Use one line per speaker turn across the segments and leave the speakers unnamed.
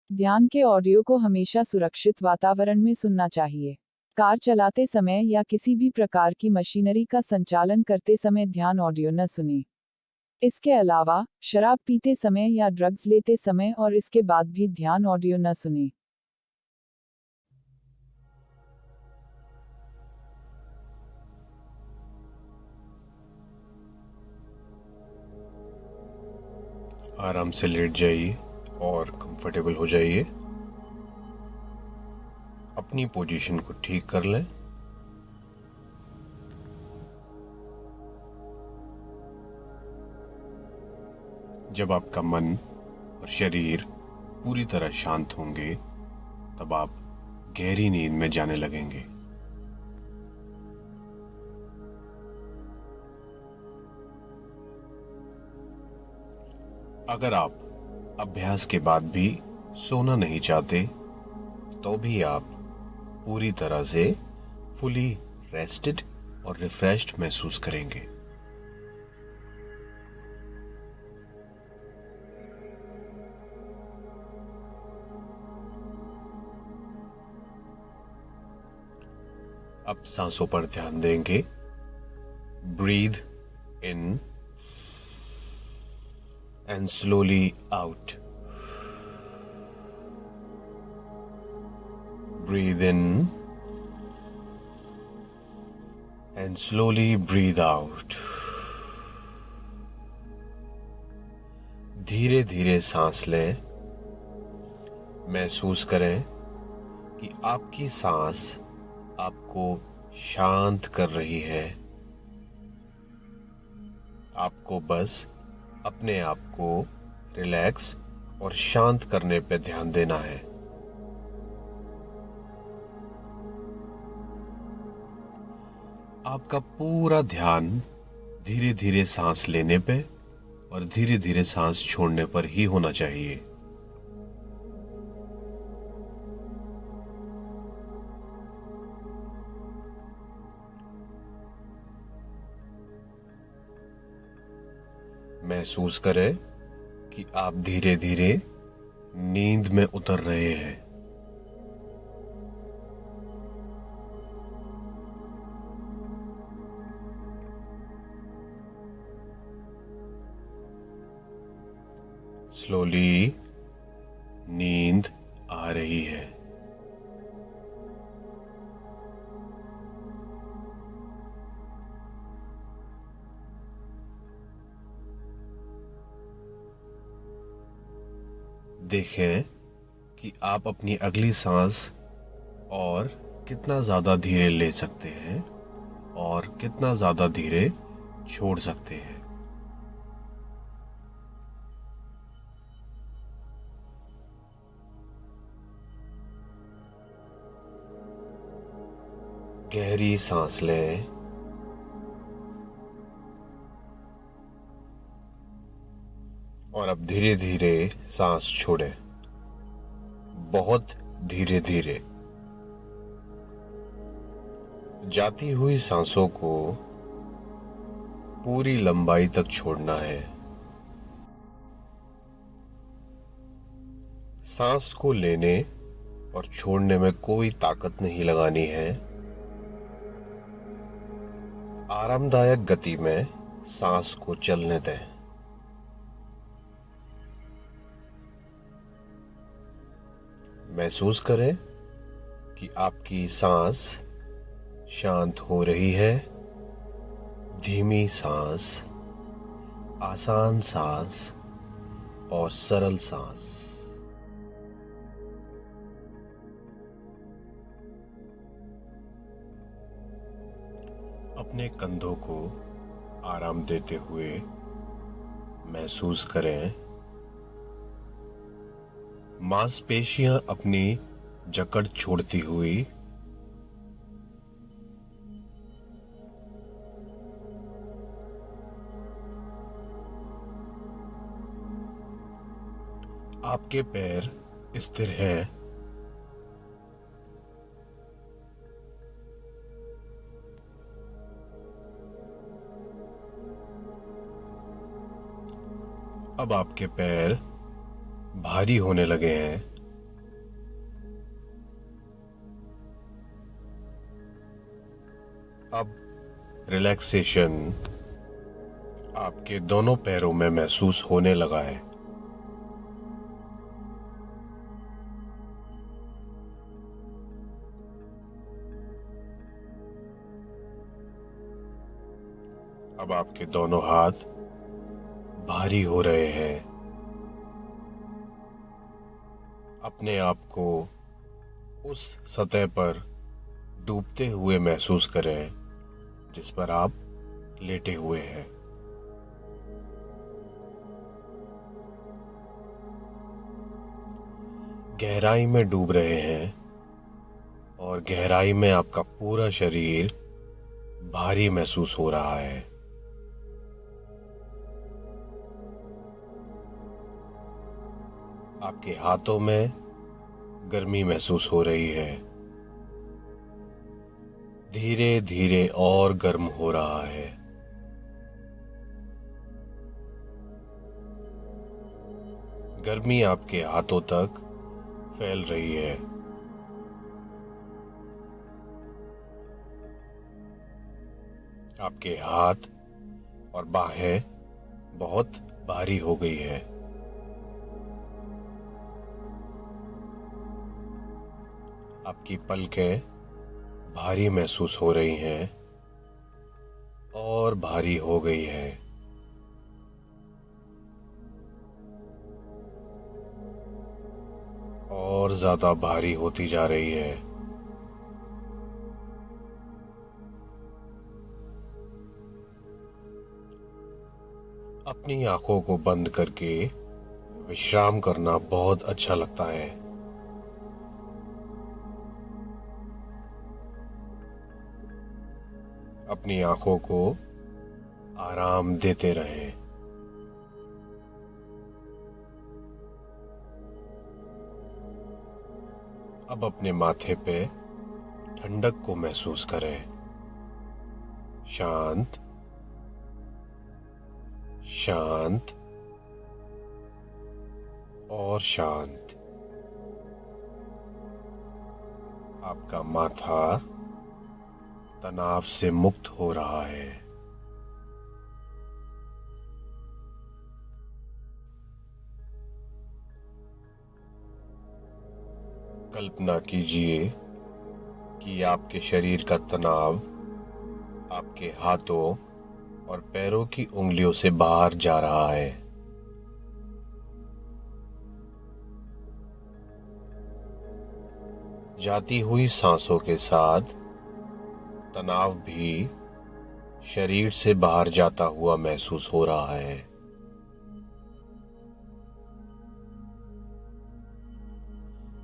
ध्यान के ऑडियो को हमेशा सुरक्षित वातावरण में सुनना चाहिए। कार चलाते समय या किसी भी प्रकार की मशीनरी का संचालन करते समय ध्यान ऑडियो न सुनें। इसके अलावा, शराब पीते समय या ड्रग्स लेते समय और इसके बाद भी ध्यान ऑडियो न सुनें।
आराम से लेट जाइए और कंफर्टेबल हो जाइए। अपनी पोजीशन को ठीक कर लें। जब आपका मन और शरीर पूरी तरह शांत होंगे, तब आप गहरी नींद में जाने लगेंगे। अगर आप अभ्यास के बाद भी सोना नहीं चाहते, तो भी आप पूरी तरह से फुली रेस्टेड और रिफ्रेश्ड महसूस करेंगे। अब सांसों पर ध्यान देंगे। Breathe in and slowly out. Breathe in and slowly breathe out. धीरे धीरे सांस लें। महसूस करें कि आपकी सांस आपको शांत कर रही है। आपको बस अपने आप को रिलैक्स और शांत करने पे ध्यान देना है। आपका पूरा ध्यान धीरे धीरे सांस लेने पे और धीरे धीरे सांस छोड़ने पर ही होना चाहिए। महसूस करें कि आप धीरे धीरे नींद में उतर रहे हैं। स्लोली नींद आ रही है। देखें कि आप अपनी अगली सांस और कितना ज़्यादा धीरे ले सकते हैं और कितना ज़्यादा धीरे छोड़ सकते हैं। गहरी सांस लें और अब धीरे धीरे सांस छोड़ें। बहुत धीरे धीरे। जाती हुई सांसों को पूरी लंबाई तक छोड़ना है। सांस को लेने और छोड़ने में कोई ताकत नहीं लगानी है। आरामदायक गति में सांस को चलने दें। महसूस करें कि आपकी सांस शांत हो रही है। धीमी सांस, आसान सांस और सरल सांस। अपने कंधों को आराम देते हुए महसूस करें। मांसपेशियां अपनी जकड़ छोड़ती हुई आपके पैर स्थिर हैं। अब आपके पैर भारी होने लगे हैं अब रिलैक्सेशन आपके दोनों पैरों में महसूस होने लगा है। अब आपके दोनों हाथ भारी हो रहे हैं। अपने आप को उस सतह पर डूबते हुए महसूस करें जिस पर आप लेटे हुए हैं। गहराई में डूब रहे हैं और गहराई में आपका पूरा शरीर भारी महसूस हो रहा है। आपके हाथों में गर्मी महसूस हो रही है। धीरे धीरे और गर्म हो रहा है। गर्मी आपके हाथों तक फैल रही है। आपके हाथ और बाहें बहुत भारी हो गई है। आपकी पलकें भारी महसूस हो रही हैं और भारी हो गई है। और ज्यादा भारी होती जा रही है। अपनी आंखों को बंद करके विश्राम करना बहुत अच्छा लगता है। अपनी आंखों को आराम देते रहें। अब अपने माथे पे ठंडक को महसूस करें। शांत शांत और शांत। आपका माथा तनाव से मुक्त हो रहा है। कल्पना कीजिए कि आपके शरीर का तनाव आपके हाथों और पैरों की उंगलियों से बाहर जा रहा है। जाती हुई सांसों के साथ तनाव भी शरीर से बाहर जाता हुआ महसूस हो रहा है।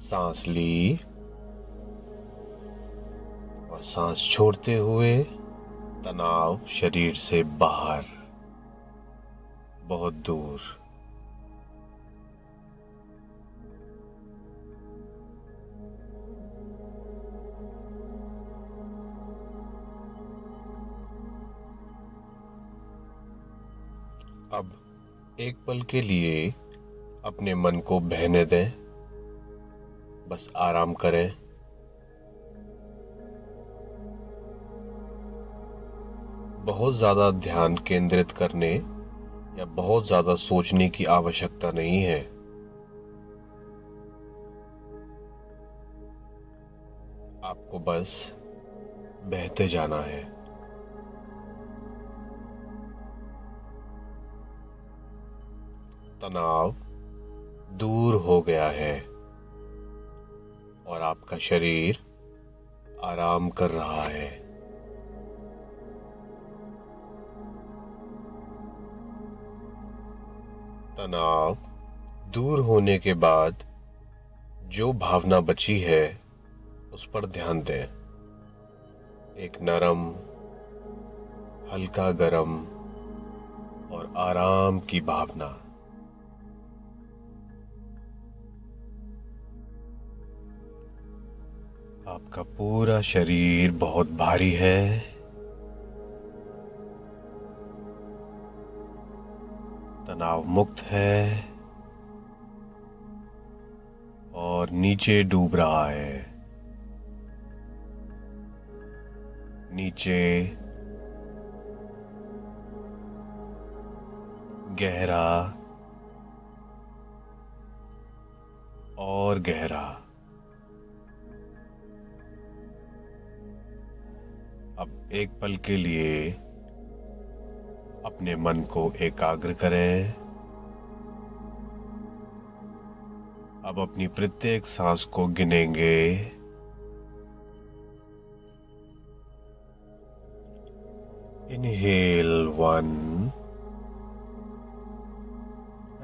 सांस ली और सांस छोड़ते हुए तनाव शरीर से बाहर, बहुत दूर। अब एक पल के लिए अपने मन को बहने दें। बस आराम करें। बहुत ज़्यादा ध्यान केंद्रित करने या बहुत ज़्यादा सोचने की आवश्यकता नहीं है। आपको बस बहते जाना है। तनाव दूर हो गया है और आपका शरीर आराम कर रहा है। तनाव दूर होने के बाद जो भावना बची है उस पर ध्यान दें। एक नरम, हल्का गरम और आराम की भावना। आपका पूरा शरीर बहुत भारी है। तनाव मुक्त है और नीचे डूब रहा है। नीचे, गहरा और गहरा। अब एक पल के लिए अपने मन को एकाग्र करें। अब अपनी प्रत्येक सांस को गिनेंगे। Inhale 1,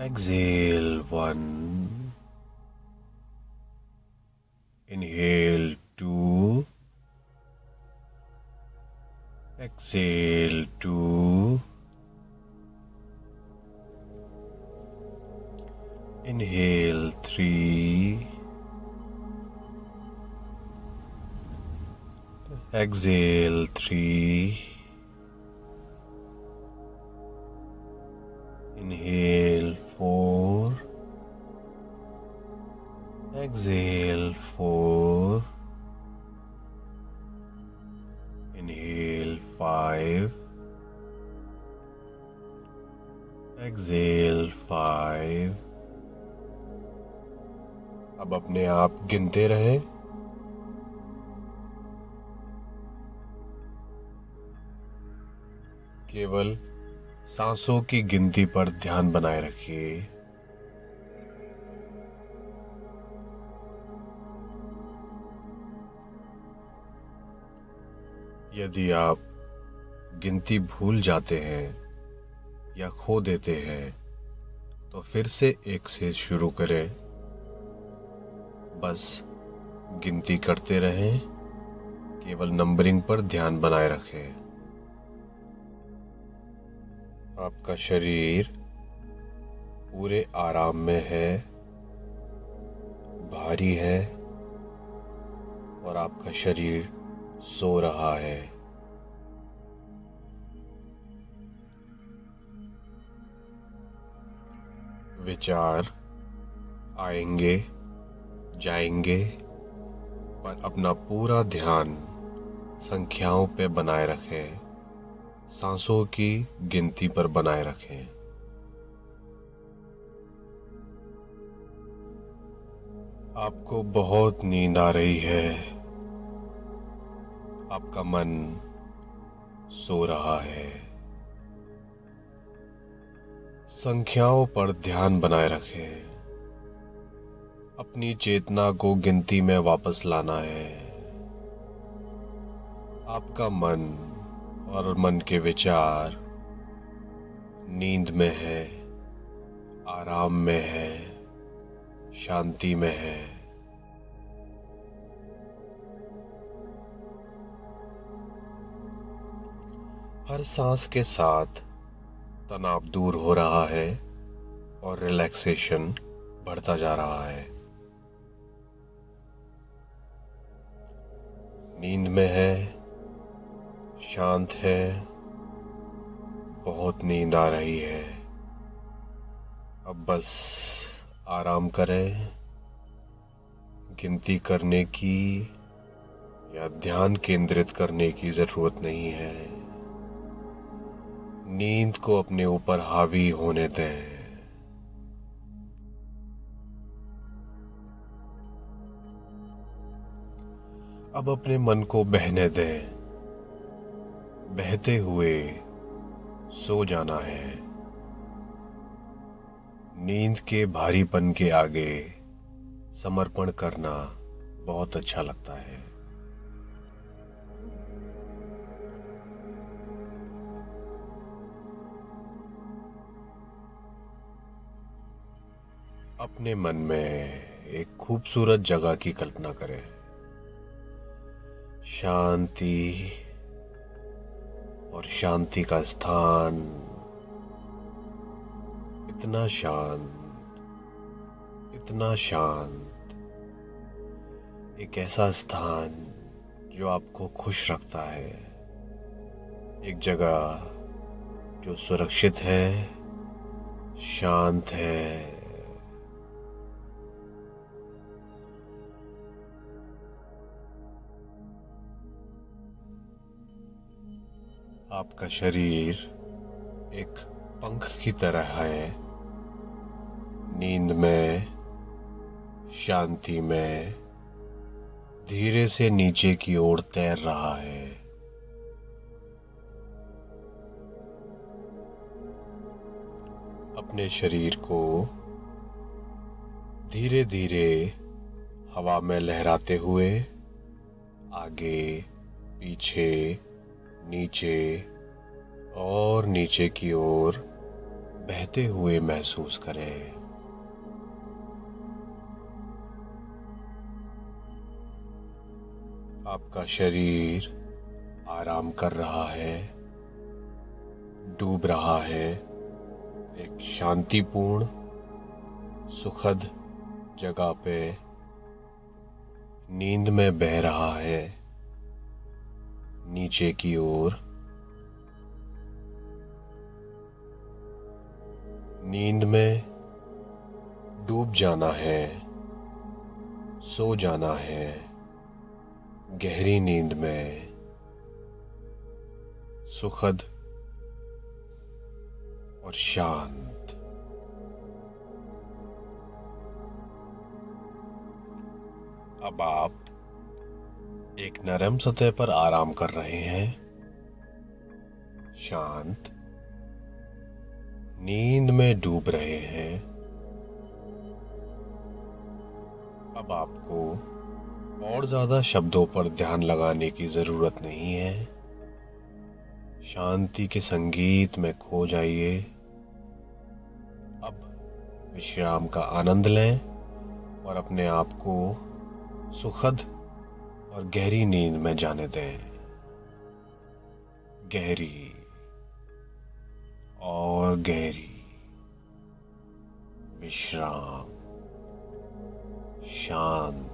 exhale 1, inhale 2, exhale 2, inhale 3, exhale 3, inhale 4, exhale 4, inhale 5, exhale 5। अब अपने आप गिनते रहें। केवल सांसों की गिनती पर ध्यान बनाए रखिए। यदि आप गिनती भूल जाते हैं या खो देते हैं तो फिर से 1 से शुरू करें। बस गिनती करते रहें, केवल नंबरिंग पर ध्यान बनाए रखें। आपका शरीर पूरे आराम में है, भारी है और आपका शरीर सो रहा है। विचार आएंगे जाएंगे, पर अपना पूरा ध्यान संख्याओं पे बनाए रखें, सांसों की गिनती पर बनाए रखें। आपको बहुत नींद आ रही है, आपका मन सो रहा है। संख्याओं पर ध्यान बनाए रखें, अपनी चेतना को गिनती में वापस लाना है। आपका मन और मन के विचार नींद में है, आराम में है, शांति में है। हर सांस के साथ तनाव दूर हो रहा है और रिलैक्सेशन बढ़ता जा रहा है। नींद में है, शांत है, बहुत नींद आ रही है। अब बस आराम करें। गिनती करने की या ध्यान केंद्रित करने की जरूरत नहीं है। नींद को अपने ऊपर हावी होने दें। अब अपने मन को बहने दें। बहते हुए सो जाना है। नींद के भारीपन के आगे समर्पण करना बहुत अच्छा लगता है। अपने मन में एक खूबसूरत जगह की कल्पना करें। शांति और शांति का स्थान, इतना शांत, इतना शांत, एक ऐसा स्थान जो आपको खुश रखता है। एक जगह जो सुरक्षित है, शांत है। आपका शरीर एक पंख की तरह है, नींद में, शांति में धीरे से नीचे की ओर तैर रहा है। अपने शरीर को धीरे धीरे हवा में लहराते हुए आगे, पीछे, नीचे और नीचे की ओर बहते हुए महसूस करें। आपका शरीर आराम कर रहा है, डूब रहा है एक शांतिपूर्ण, सुखद जगह पे, नींद में बह रहा है नीचे की ओर। नींद में डूब जाना है, सो जाना है गहरी नींद में, सुखद और शांत। अब आप एक नरम सतह पर आराम कर रहे हैं, शांत नींद में डूब रहे हैं। अब आपको और ज्यादा शब्दों पर ध्यान लगाने की जरूरत नहीं है। शांति के संगीत में खो जाइए। अब विश्राम का आनंद लें और अपने आप को सुखद और गहरी नींद में जाने दें। गहरी और गहरी विश्राम, शांत।